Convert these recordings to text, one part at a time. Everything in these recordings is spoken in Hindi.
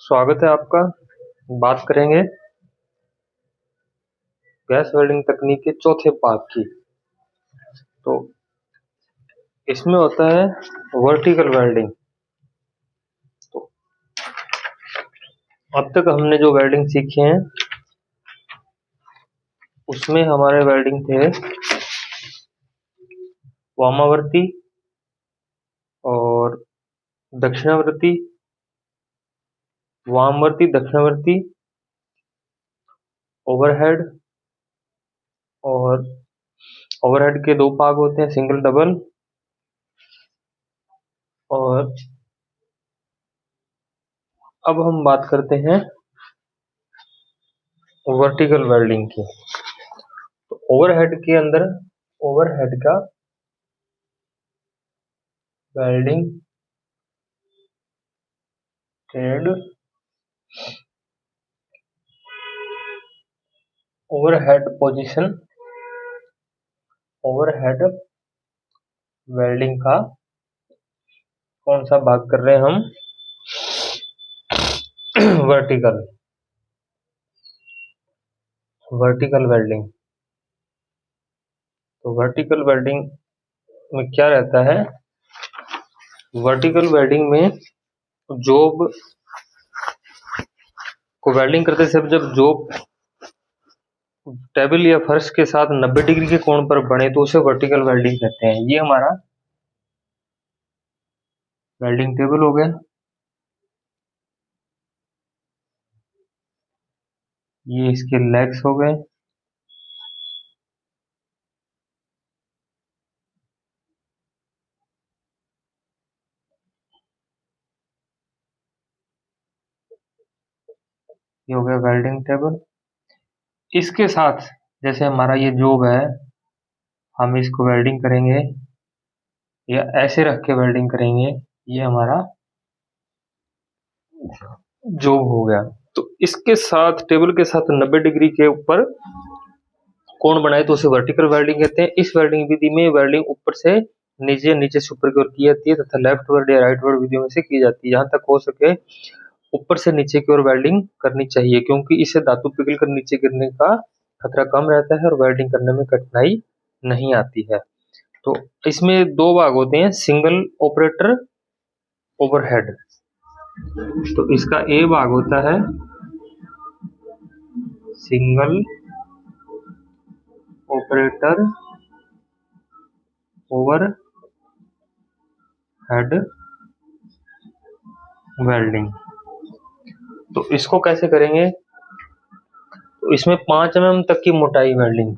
स्वागत है आपका। बात करेंगे गैस वेल्डिंग तकनीक के चौथे भाग की। तो इसमें होता है वर्टिकल वेल्डिंग। तो अब तक हमने जो वेल्डिंग सीखे हैं उसमें हमारे वेल्डिंग थे वामावर्ती और दक्षिणावर्ती, वामवर्ती, दक्षिणावर्ती, ओवरहेड। और ओवरहेड के दो भाग होते हैं, सिंगल, डबल। और अब हम बात करते हैं वर्टिकल वेल्डिंग की। तो ओवरहेड के अंदर ओवरहेड का welding trade overhead position, overhead welding का कौन सा भाग कर रहे हैं हम? Vertical vertical welding. तो वर्टिकल वेल्डिंग में क्या रहता है? वर्टिकल वेल्डिंग में जॉब को वेल्डिंग करते समय जब जॉब टेबल या फर्श के साथ 90 डिग्री के कोण पर बने तो उसे वर्टिकल वेल्डिंग कहते हैं। ये हमारा वेल्डिंग टेबल हो गया, ये इसके लेग्स हो गए, ये हो गया वेल्डिंग टेबल। इसके साथ जैसे हमारा ये जॉब है, हम इसको वेल्डिंग करेंगे या ऐसे रख के वेल्डिंग करेंगे, ये हमारा जॉब हो गया। तो इसके साथ टेबल के साथ 90 डिग्री के ऊपर कोण बनाए तो उसे वर्टिकल वेल्डिंग कहते हैं। इस वेल्डिंग विधि में वेल्डिंग ऊपर से नीचे, नीचे से ऊपर की ओर की जाती है तथा लेफ्टवर्ड या राइटवर्ड विधियों में से की जाती है। जहां तक हो सके ऊपर से नीचे की ओर वेल्डिंग करनी चाहिए, क्योंकि इससे धातु पिघल कर नीचे गिरने का खतरा कम रहता है और वेल्डिंग करने में कठिनाई नहीं आती है। तो इसमें दो भाग होते हैं, सिंगल ऑपरेटर, ओवरहेड। तो इसका ए भाग होता है single operator over head welding. तो इसको कैसे करेंगे? तो इसमें 5 mm तक की मोटाई वेल्डिंग,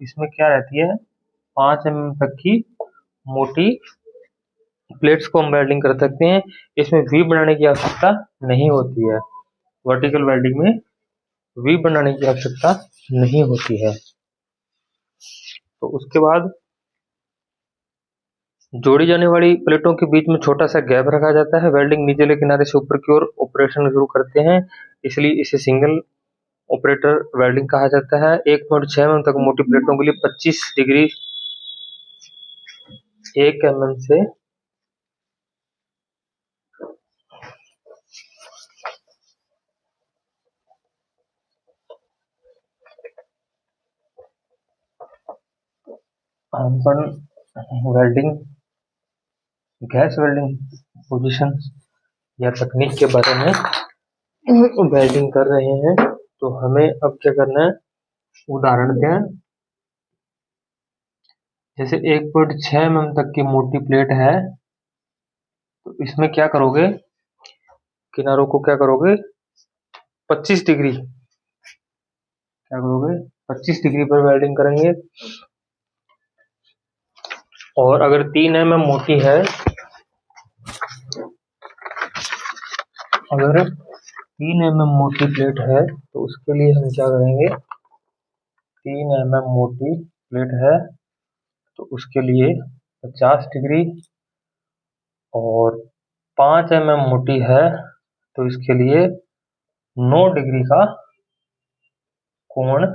इसमें क्या रहती है? 5 mm तक की मोटी प्लेट्स को हम वेल्डिंग कर सकते हैं। इसमें वी बनाने की आवश्यकता नहीं होती है। वर्टिकल वेल्डिंग में वी बनाने की आवश्यकता नहीं होती है। तो उसके बाद जोड़ी जाने वाली प्लेटों के बीच में छोटा सा गैप रखा जाता है। वेल्डिंग निचले किनारे से ऊपर की ओर ऑपरेशन शुरू करते हैं, इसलिए इसे सिंगल ऑपरेटर वेल्डिंग कहा जाता है। 1.6 mm तक मोटी प्लेटों के लिए 25 डिग्री 1 mm से वेल्डिंग, गैस वेल्डिंग पोजीशन या तकनीक के बारे में वेल्डिंग कर रहे हैं। तो हमें अब क्या करना है? उदाहरण दें, जैसे 1.6 mm तक की मोटी प्लेट है, तो इसमें क्या करोगे? किनारों को क्या करोगे? 25 डिग्री, क्या करोगे? 25 डिग्री पर वेल्डिंग करेंगे। और अगर 3 mm मोटी है, अगर 3 mm मोटी प्लेट है तो उसके लिए हम क्या करेंगे? 3 mm मोटी प्लेट है तो उसके लिए 50 डिग्री, और 5 mm मोटी है तो इसके लिए 9 डिग्री का कोण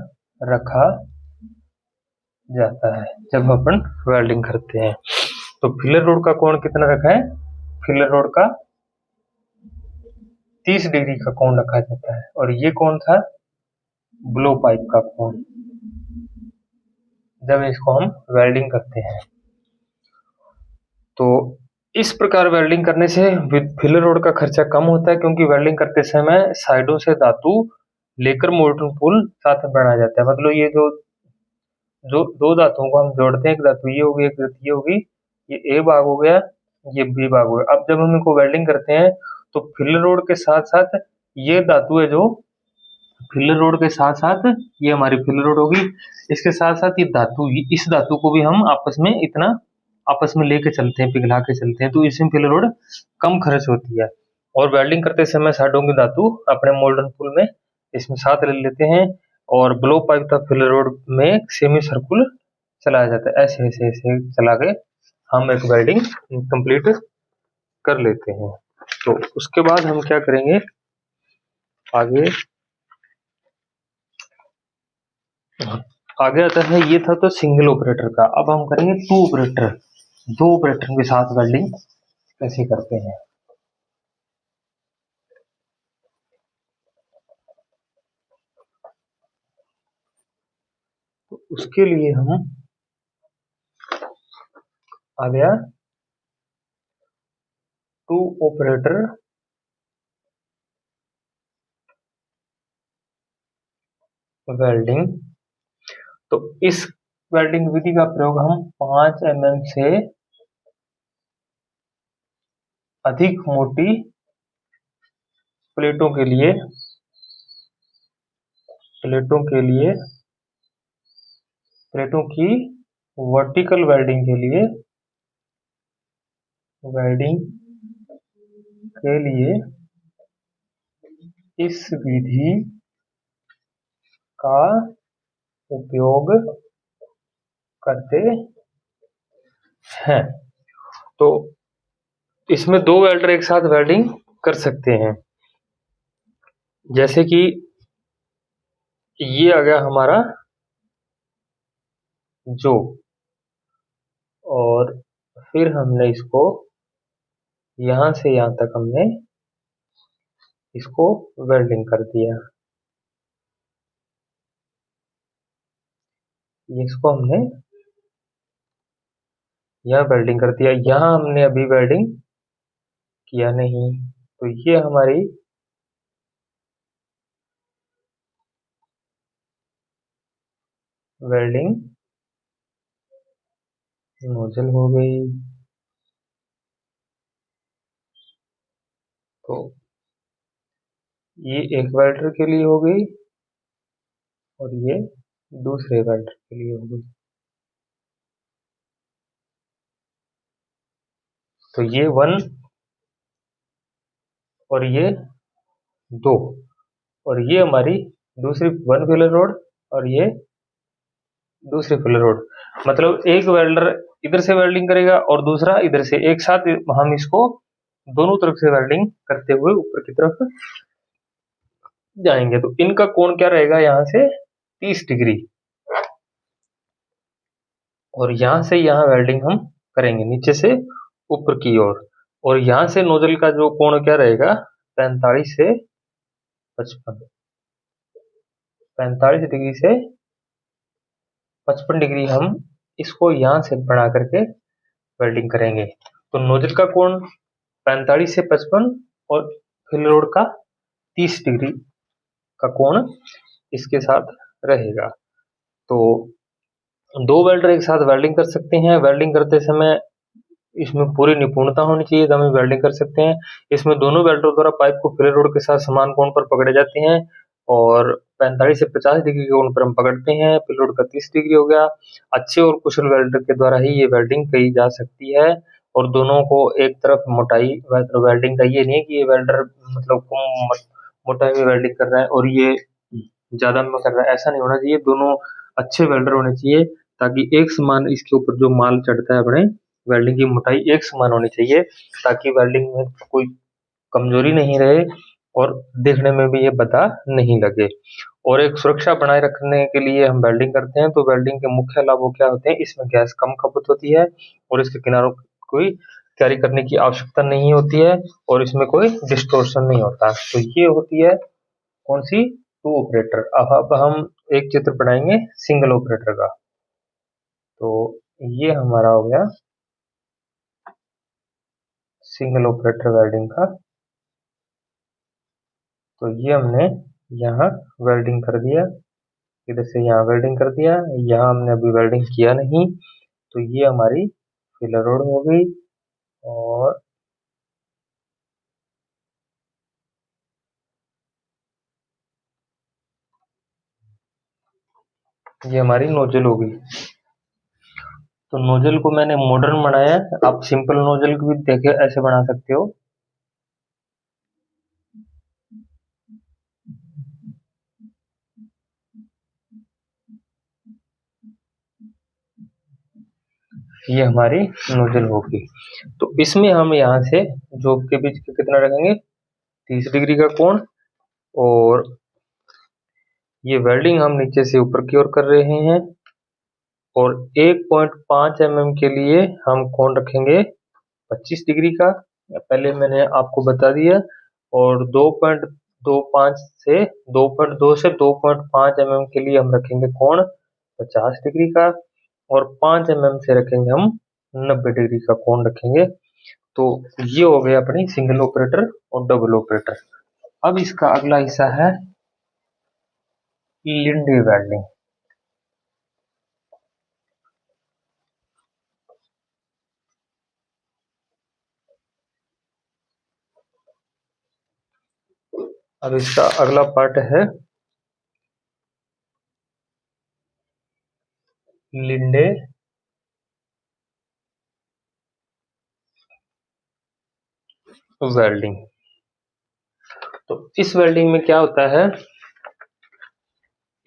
रखा जाता है जब अपन वेल्डिंग करते हैं। तो फिलर रोड का कोण कितना रखा है? फिलर रोड का 30 डिग्री का कोण रखा जाता है, और ये कोण था ब्लो पाइप का कोण, जब इसको हम वेल्डिंग करते हैं। तो इस प्रकार वेल्डिंग करने से फिलर रोड का खर्चा कम होता है, क्योंकि वेल्डिंग करते समय साइडों से धातु लेकर मोल्डन पूल साथ में बनाया जाता है। मतलब ये जो जो दो धातुओं को हम जोड़ते हैं, एक धातु ये होगी, एक धातु ये होगी, ये ए भाग हो गया, ये बी भाग हो गया। अब जब हम इनको वेल्डिंग करते हैं तो फिलर रोड के साथ साथ ये धातु है, जो फिलर रोड के साथ साथ ये हमारी फिलर रोड होगी, इसके साथ साथ ये धातु, इस धातु को भी हम आपस में इतना आपस में लेके चलते हैं, पिघला के चलते हैं, तो इसमें फिलर रोड कम खर्च होती है। और वेल्डिंग करते समय साइडों की धातु अपने मोल्डन पूल में इसमें साथ ले लेते हैं, और ब्लो पाइप तक फिलर रोड में सेमी सर्कुल चलाया जाता है। ऐसे ऐसे ऐसे चला के हम एक वेल्डिंग कंप्लीट कर लेते हैं। तो उसके बाद हम क्या करेंगे आगे आता है, ये था तो सिंगल ऑपरेटर का। अब हम करेंगे टू ऑपरेटर, दो ऑपरेटर के साथ वेल्डिंग कैसे करते हैं। तो उसके लिए हम आ गया टू ऑपरेटर वेल्डिंग। तो इस वेल्डिंग विधि का प्रयोग हम 5 mm से अधिक मोटी प्लेटों के लिए प्लेटों की वर्टिकल वेल्डिंग के लिए इस विधि का उपयोग करते हैं। तो इसमें दो वेल्डर एक साथ वेल्डिंग कर सकते हैं। जैसे कि ये आ गया हमारा जो, और फिर हमने इसको यहां से यहां तक हमने इसको वेल्डिंग कर दिया। इसको हमने यहाँ वेल्डिंग कर दिया, यहाँ हमने अभी वेल्डिंग किया नहीं। तो ये हमारी वेल्डिंग नोजल हो गई। तो ये एक वेल्डर के लिए हो गई, और ये दूसरे वेल्डर के लिए हो गई। तो ये 1 और ये 2, और ये हमारी दूसरी 1 फिलर रोड, और ये दूसरी फिलर रोड। मतलब एक वेल्डर इधर से वेल्डिंग करेगा और दूसरा इधर से, एक साथ हम इसको दोनों तरफ से वेल्डिंग करते हुए ऊपर की तरफ जाएंगे। तो इनका कोण क्या रहेगा, यहाँ से 30 डिग्री, और यहाँ से यहाँ वेल्डिंग हम करेंगे नीचे से ऊपर की ओर। और यहाँ से नोजल का जो कोण क्या रहेगा, 45 से 55, 45 डिग्री से 55 डिग्री हम इसको यहाँ से बना करके वेल्डिंग करेंगे। तो नोजल का कोण 45 से 55 और फिलर रोड का 30 डिग्री का कोण इसके साथ रहेगा। तो दो वेल्डर एक साथ वेल्डिंग कर सकते हैं। वेल्डिंग करते समय इसमें पूरी निपुणता होनी चाहिए, तब हम वेल्डिंग कर सकते हैं। इसमें दोनों वेल्डरों द्वारा पाइप को फिलर रोड के साथ समान कोण पर पकड़े जाते हैं, और 45 से 50 डिग्री के कोण पर हम पकड़ते हैं। फिलर रोड का 30 डिग्री हो गया। अच्छे और कुशल वेल्डर के द्वारा ही ये वेल्डिंग की जा सकती है। और दोनों को एक तरफ मोटाई वेल्डिंग का ये नहीं है कि ये वेल्डर मतलब मोटाई में वेल्डिंग कर रहा है और ये ज्यादा में कर रहा है, ऐसा नहीं होना चाहिए। दोनों अच्छे वेल्डर होने चाहिए, ताकि एक समान इसके ऊपर जो माल चढ़ता है अपने वेल्डिंग की मोटाई एक समान होनी चाहिए, ताकि वेल्डिंग में कोई कमजोरी नहीं रहे और देखने में भी ये बता नहीं लगे। और एक सुरक्षा बनाए रखने के लिए हम वेल्डिंग करते हैं। तो वेल्डिंग के मुख्य लाभ क्या होते हैं, इसमें गैस कम खपत होती है और इसके किनारों कोई तैयारी करने की आवश्यकता नहीं होती है और इसमें कोई डिस्टोर्शन नहीं होता। तो ये होती है कौन सी, टू ऑपरेटर। अब हम एक चित्र बनाएंगे सिंगल ऑपरेटर का। तो ये हमारा हो गया सिंगल ऑपरेटर वेल्डिंग का। तो ये हमने यहाँ वेल्डिंग कर दिया, इधर से यहाँ वेल्डिंग कर दिया, यहाँ हमने अभी वेल्डिंग किया नहीं। तो ये हमारी फिलर रोड हो गई और ये हमारी नोजल हो गई। तो नोजल को मैंने मॉडर्न बनाया, आप सिंपल नोजल को भी देखे ऐसे बना सकते हो। ये हमारी नोजल होगी। तो इसमें हम यहाँ से जॉब के बीच के कितना रखेंगे, 30 डिग्री का कोण। और ये वेल्डिंग हम नीचे से ऊपर की ओर कर रहे हैं और 1.5 mm के लिए हम कोण रखेंगे 25 डिग्री का, पहले मैंने आपको बता दिया। और 2.25 से 2.2 से 2.5 mm के लिए हम रखेंगे कोण 50 डिग्री का और 5 mm से रखेंगे हम 90 डिग्री का कोण रखेंगे। तो ये हो गया अपनी सिंगल ऑपरेटर और डबल ऑपरेटर। अब इसका अगला हिस्सा है लिंडे वेल्डिंग। अब इसका अगला पार्ट है लिंडे वेल्डिंग। तो इस वेल्डिंग में क्या होता है,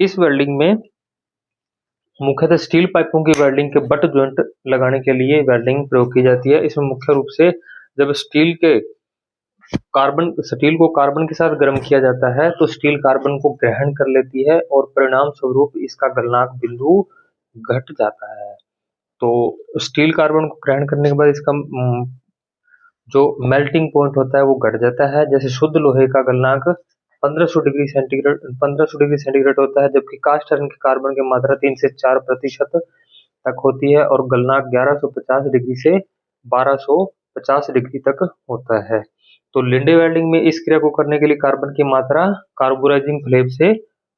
इस वेल्डिंग में मुख्यतः स्टील पाइपों की वेल्डिंग के बट जॉइंट लगाने के लिए वेल्डिंग प्रयोग की जाती है। इसमें मुख्य रूप से जब स्टील को कार्बन के साथ गर्म किया जाता है तो स्टील कार्बन को ग्रहण कर लेती है और परिणाम स्वरूप इसका गलनांक बिंदु घट जाता है। तो स्टील कार्बन को ग्रहण करने के बाद इसका जो मेल्टिंग पॉइंट होता है वो घट जाता है। जैसे शुद्ध लोहे का गलनांक 1500 डिग्री सेंटीग्रेड होता है, जबकि कास्ट आयरन के कार्बन की मात्रा 3 से 4% तक होती है और गलनांक 1150 डिग्री से 1250 डिग्री तक होता है। तो लिंडे वेल्डिंग में इस क्रिया को करने के लिए कार्बन की मात्रा कार्बोराइजिंग फ्लेम से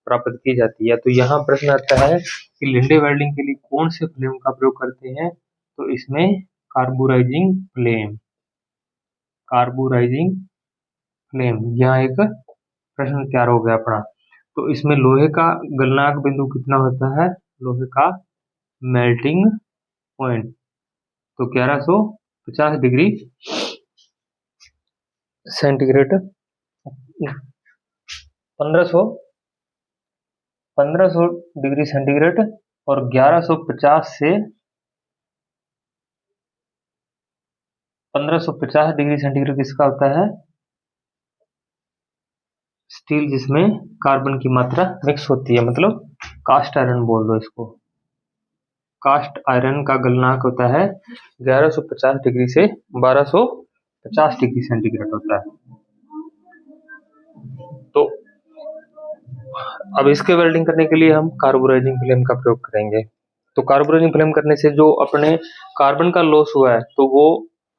प्राप्त की जाती है। तो यहाँ प्रश्न आता है कि लिंडे वेल्डिंग के लिए कौन से फ्लेम का प्रयोग करते हैं, तो इसमें कार्बोराइजिंग फ्लेम, कार्बोराइजिंग फ्लेम, यहाँ एक प्रश्न तैयार हो गया अपना। तो इसमें लोहे का गलनांक बिंदु कितना होता है, लोहे का मेल्टिंग पॉइंट, तो 1150 डिग्री सेंटीग्रेड, 1500 डिग्री सेंटीग्रेड और 1150 से 1550 डिग्री सेंटीग्रेड किसका होता है, स्टील जिसमें कार्बन की मात्रा मिक्स होती है, मतलब कास्ट आयरन बोल दो इसको। कास्ट आयरन का गलनांक होता है 1150 डिग्री से 1250 डिग्री सेंटीग्रेड होता है। तो अब इसके वेल्डिंग करने के लिए हम कार्बोराइजिंग फ्लेम का प्रयोग करेंगे। तो कार्बोराइजिंग फ्लेम करने से जो अपने कार्बन का लॉस हुआ है तो वो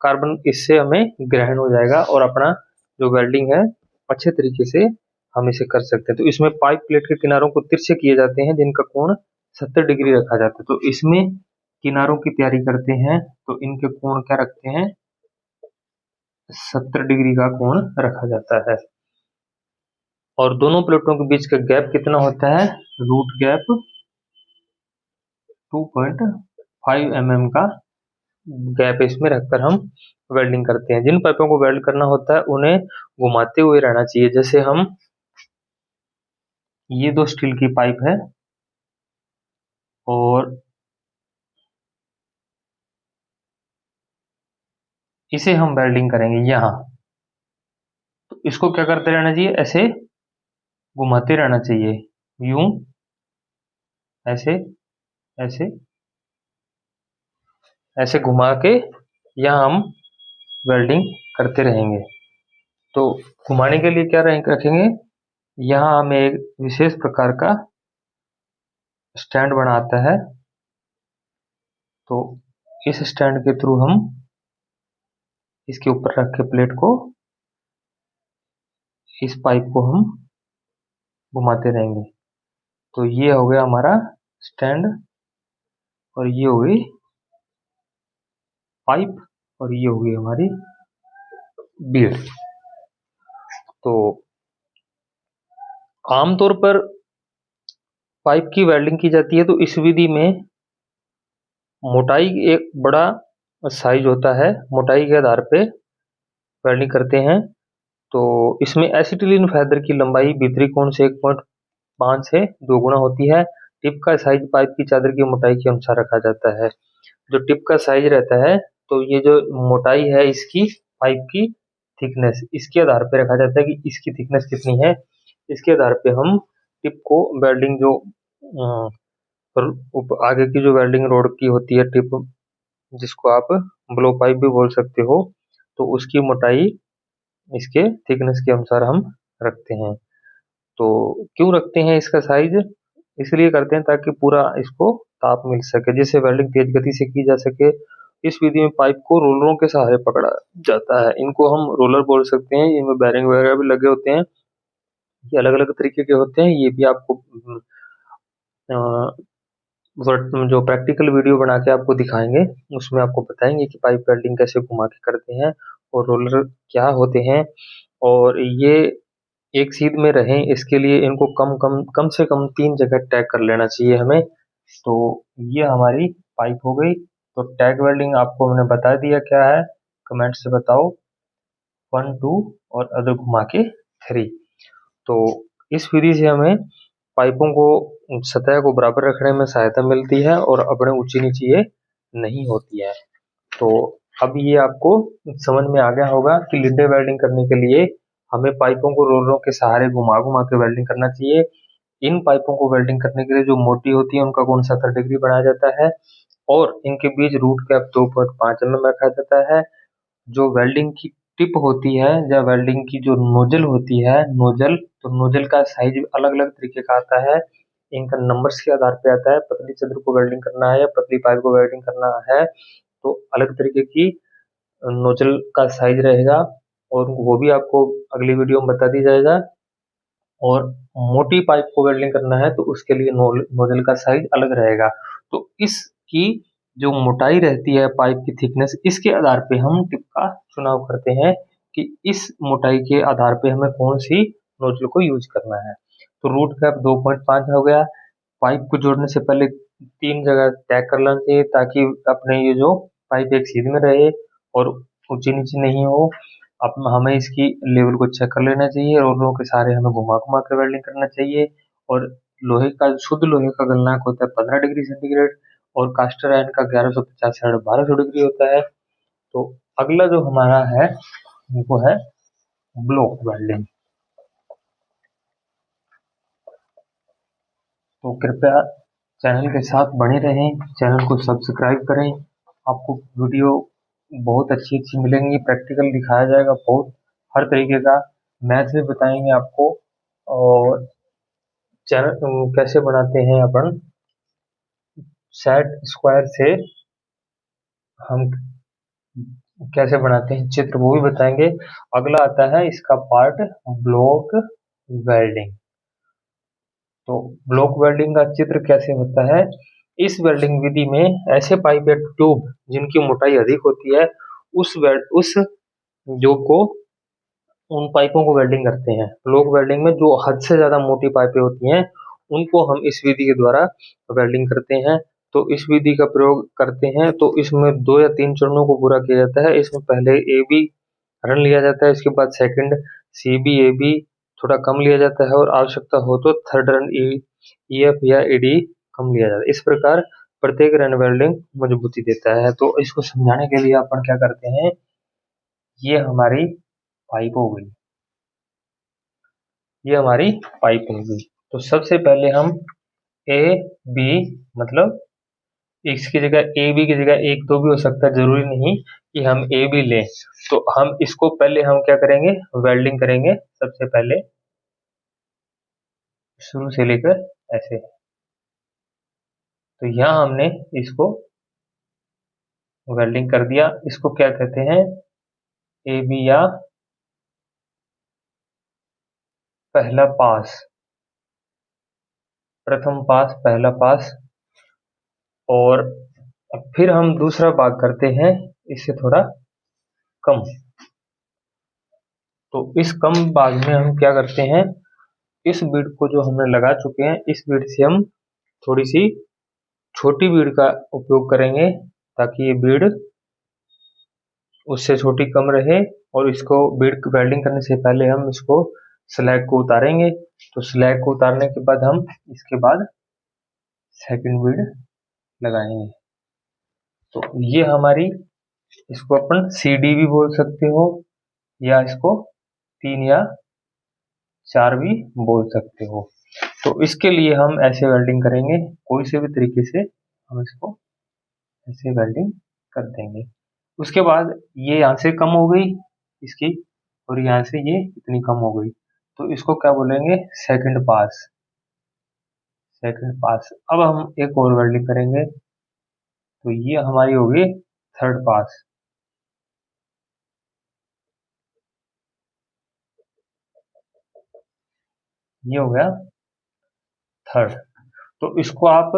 कार्बन इससे हमें ग्रहण हो जाएगा और अपना जो वेल्डिंग है अच्छे तरीके से हम इसे कर सकते हैं। तो इसमें पाइप प्लेट के किनारों को तिरछे किए जाते हैं जिनका कोण 70 डिग्री रखा जाता है। तो इसमें किनारों की तैयारी करते हैं तो इनके कोण क्या रखते हैं, 70 डिग्री का कोण रखा जाता है। और दोनों प्लेटों के बीच का गैप कितना होता है, रूट गैप 2.5 mm का गैप इसमें रखकर हम वेल्डिंग करते हैं। जिन पाइपों को वेल्ड करना होता है उन्हें घुमाते हुए रहना चाहिए। जैसे हम ये दो स्टील की पाइप है और इसे हम वेल्डिंग करेंगे यहाँ, तो इसको क्या करते रहना चाहिए, ऐसे घुमाते रहना चाहिए, यूं, ऐसे ऐसे ऐसे घुमा के यहाँ हम वेल्डिंग करते रहेंगे। तो घुमाने के लिए क्या रखेंगे, यहाँ हमें एक विशेष प्रकार का स्टैंड बना आता है। तो इस स्टैंड के थ्रू हम इसके ऊपर रख के प्लेट को, इस पाइप को हम घुमाते रहेंगे। तो ये हो गया हमारा स्टैंड, और ये हो गई पाइप, और ये हो गई हमारी बीड। तो आमतौर पर पाइप की वेल्डिंग की जाती है, तो इस विधि में मोटाई एक बड़ा साइज होता है, मोटाई के आधार पे वेल्डिंग करते हैं। तो इसमें एसिटिलीन फाइबर की लंबाई भीतरी कोण से 1.5 से 2 गुना होती है। टिप का साइज पाइप की चादर की मोटाई के अनुसार रखा जाता है। जो टिप का साइज रहता है, तो ये जो मोटाई है इसकी, पाइप की थिकनेस, इसके आधार पे रखा जाता है कि इसकी थिकनेस कितनी है। इसके आधार पे हम टिप को वेल्डिंग जो आगे की जो वेल्डिंग रोड की होती है टिप, जिसको आप ब्लो पाइप भी बोल सकते हो, तो उसकी मोटाई इसके थिकनेस के अनुसार हम रखते हैं। तो क्यों रखते हैं इसका साइज, इसलिए करते हैं ताकि पूरा इसको ताप मिल सके, जिससे वेल्डिंग तेज गति से की जा सके। इस विधि में पाइप को रोलरों के सहारे पकड़ा जाता है। इनको हम रोलर बोल सकते हैं। इनमें बैरिंग वगैरह भी लगे होते हैं। ये अलग अलग तरीके के होते हैं। ये भी आपको जो प्रैक्टिकल वीडियो बना के आपको दिखाएंगे, उसमें आपको बताएंगे कि पाइप वेल्डिंग कैसे घुमा के करते हैं और रोलर क्या होते हैं, और ये एक सीध में रहें इसके लिए इनको कम से कम 3 जगह टैग कर लेना चाहिए हमें। तो ये हमारी पाइप हो गई। तो टैग वेल्डिंग आपको मैंने बता दिया क्या है, कमेंट से बताओ 1 2 और अदर घुमा के 3। तो इस विधि से हमें पाइपों को सतह को बराबर रखने में सहायता मिलती है और अपने ऊंची नीची ये नहीं होती है। तो अब ये आपको समझ में आ गया होगा कि लिंडे वेल्डिंग करने के लिए हमें पाइपों को रोलरों के सहारे घुमा घुमा के वेल्डिंग करना चाहिए। इन पाइपों को वेल्डिंग करने के लिए जो मोटी होती है उनका कोण 70 डिग्री बनाया जाता है, और इनके बीच रूट कैप 2.5 mm रखा जाता है। जो वेल्डिंग की टिप होती है या वेल्डिंग की जो नोजल होती है, नोजल, तो नोजल का साइज अलग अलग तरीके का आता है। इनका नंबर्स के आधार पे आता है। पतली चद्र को वेल्डिंग करना है या पतली पाइप को वेल्डिंग करना है, तो अलग तरीके की नोजल का साइज रहेगा, और वो भी आपको अगली वीडियो में बता दी जाएगा। और मोटी पाइप को वेल्डिंग करना है तो उसके लिए नोजल का साइज अलग रहेगा। तो इसकी जो मोटाई रहती है पाइप की थिकनेस, इसके आधार पे हम टिप का चुनाव करते हैं कि इस मोटाई के आधार पे हमें कौन सी नोजल को यूज करना है। तो रूट कैप 2.5 हो गया। पाइप को जोड़ने से पहले 3 जगह टैग कर लेना चाहिए ताकि अपने ये जो पाइप एक सीध में रहे और ऊंची नीची नहीं हो। अब हमें इसकी लेवल को चेक कर लेना चाहिए। रोलरों के सहारे हमें घुमा घुमा कर वेल्डिंग करना चाहिए। और लोहे का, शुद्ध लोहे का गलनांक होता है 15 डिग्री सेंटीग्रेड, और कास्टर आयरन का 1150 से 1200 डिग्री होता है। तो अगला जो हमारा है वो है ब्लॉक वेल्डिंग। तो कृपया चैनल के साथ बने रहें, चैनल को सब्सक्राइब करें। आपको वीडियो बहुत अच्छी अच्छी मिलेंगी, प्रैक्टिकल दिखाया जाएगा बहुत हर तरीके का, मैथ भी बताएंगे आपको। और चैनल कैसे बनाते हैं अपन सेट स्क्वायर से, हम कैसे बनाते हैं चित्र, वो भी बताएंगे। अगला आता है इसका पार्ट ब्लॉक वेल्डिंग। तो ब्लॉक वेल्डिंग का चित्र कैसे होता है, इस वेल्डिंग विधि में ऐसे पाइप या ट्यूब जिनकी मोटाई अधिक होती है उस जो को उन पाइपों को वेल्डिंग करते हैं। ब्लॉक वेल्डिंग में जो हद से ज्यादा मोटी पाइपें होती हैं उनको हम इस विधि के द्वारा वेल्डिंग करते हैं। तो इस विधि का प्रयोग करते हैं तो इसमें 2 या 3 चरणों को पूरा किया जाता है। इसमें पहले ए बी रन लिया जाता है, इसके बाद second C B A B थोड़ा कम लिया जाता है, और आवश्यकता हो तो थर्ड रन ई एफ या ई डी कम लिया जाता है। इस प्रकार प्रत्येक रन वेल्डिंग मजबूती देता है। तो इसको समझाने के लिए अपन क्या करते हैं, ये हमारी पाइप हो गई, ये हमारी पाइप हो गई। तो सबसे पहले हम ए बी मतलब इसकी जगह ए बी की जगह 1 2 भी हो सकता है, जरूरी नहीं कि हम ए बी लें। तो हम इसको पहले हम क्या करेंगे, वेल्डिंग करेंगे सबसे पहले, शुरू से लेकर ऐसे। तो यहाँ हमने इसको वेल्डिंग कर दिया। इसको क्या कहते हैं, ए बी या पहला पास, प्रथम पास, पहला पास। और फिर हम दूसरा भाग करते हैं इससे थोड़ा कम। तो इस कम भाग में हम क्या करते हैं, इस बीड को जो हमने लगा चुके हैं, इस बीड से हम थोड़ी सी छोटी बीड का उपयोग करेंगे, ताकि ये बीड उससे छोटी कम रहे। और इसको बीड वेल्डिंग करने से पहले हम इसको स्लैग को उतारेंगे। तो स्लैग को उतारने के बाद हम इसके बाद सेकंड बीड लगाएंगे। तो ये हमारी, इसको अपन CD भी बोल सकते हो, या इसको 3 या 4 भी बोल सकते हो। तो इसके लिए हम ऐसे वेल्डिंग करेंगे, कोई से भी तरीके से हम इसको ऐसे वेल्डिंग कर देंगे। उसके बाद ये यहाँ से कम हो गई इसकी, और यहाँ से ये इतनी कम हो गई, तो इसको क्या बोलेंगे, सेकंड पास, सेकंड पास। अब हम एक और वेल्डिंग करेंगे, तो ये हमारी होगी थर्ड पास। ये हो गया थर्ड। तो इसको आप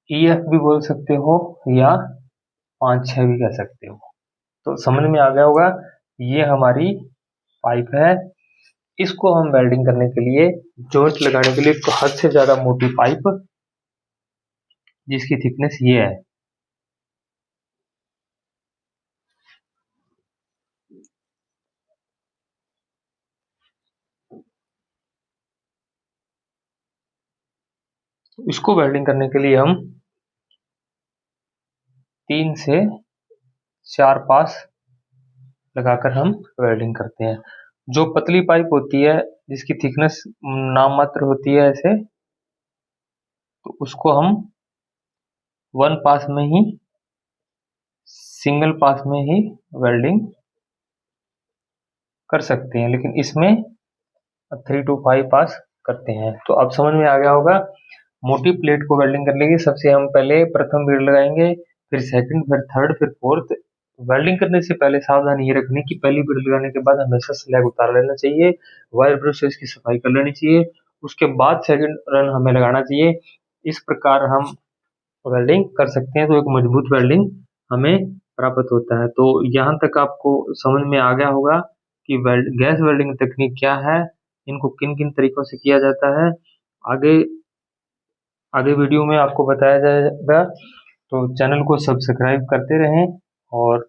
EF भी बोल सकते हो, या 5 6 भी कह सकते हो। तो समझ में आ गया होगा। ये हमारी पाइप है, इसको हम वेल्डिंग करने के लिए, जॉइंट लगाने के लिए हद से ज्यादा मोटी पाइप, जिसकी थिकनेस ये है, इसको वेल्डिंग करने के लिए हम 3 से 4 पास लगाकर हम वेल्डिंग करते हैं। जो पतली पाइप होती है, जिसकी थिकनेस नाम मात्र होती है ऐसे, तो उसको हम 1 पास में ही, सिंगल पास में ही वेल्डिंग कर सकते हैं, लेकिन इसमें 3 to 5 पास करते हैं। तो अब समझ में आ गया होगा। मोटी प्लेट को वेल्डिंग करने के सबसे हम पहले प्रथम बीड लगाएंगे, फिर सेकंड, फिर थर्ड, फिर फोर्थ। वेल्डिंग करने से पहले सावधानी ये रखनी कि पहली बीड लगाने के बाद हमेशा स्लैग उतार लेना चाहिए, वायर ब्रश से इसकी सफाई कर लेनी चाहिए, उसके बाद सेकंड रन हमें लगाना चाहिए। इस प्रकार हम वेल्डिंग कर सकते हैं, तो एक मजबूत वेल्डिंग हमें प्राप्त होता है। तो यहाँ तक आपको समझ में आ गया होगा कि गैस वेल्डिंग तकनीक क्या है, इनको किन किन तरीकों से किया जाता है। आगे आगे वीडियो में आपको बताया जाएगा, तो चैनल को सब्सक्राइब करते रहें। और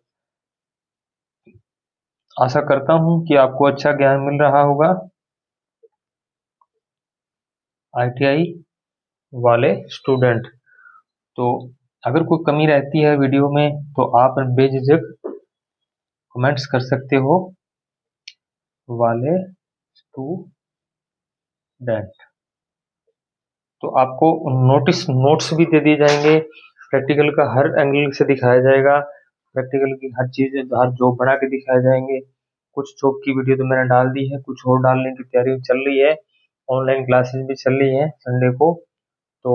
आशा करता हूँ कि आपको अच्छा ज्ञान मिल रहा होगा ITI वाले स्टूडेंट। तो अगर कोई कमी रहती है वीडियो में, तो आप बेझिझक कमेंट्स कर सकते हो, वाले स्टूडेंट। तो आपको नोट्स भी दे दिए जाएंगे, प्रैक्टिकल का हर एंगल से दिखाया जाएगा, प्रैक्टिकल की हर चीज, हर जॉब बना के दिखाए जाएंगे। कुछ जॉब की वीडियो तो मैंने डाल दी है, कुछ और डालने की तैयारी चल रही है। ऑनलाइन क्लासेस भी चल रही है संडे को। तो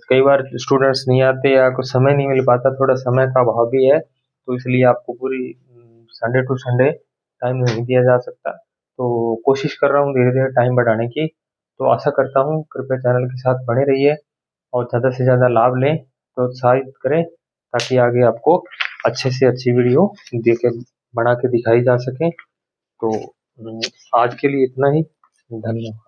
कई बार स्टूडेंट्स नहीं आते या कुछ समय नहीं मिल पाता, थोड़ा समय का अभाव भी है, तो इसलिए आपको पूरी संडे टू संडे टाइम नहीं दिया जा सकता। तो कोशिश कर रहा हूँ धीरे धीरे टाइम बढ़ाने की। तो आशा करता हूँ कृपया चैनल के साथ बने रहिए और ज़्यादा से ज़्यादा लाभ लें, प्रोत्साहित करें, ताकि आगे आपको अच्छे से अच्छी वीडियो देके बना के दिखाई जा सके। तो आज के लिए इतना ही, धन्यवाद।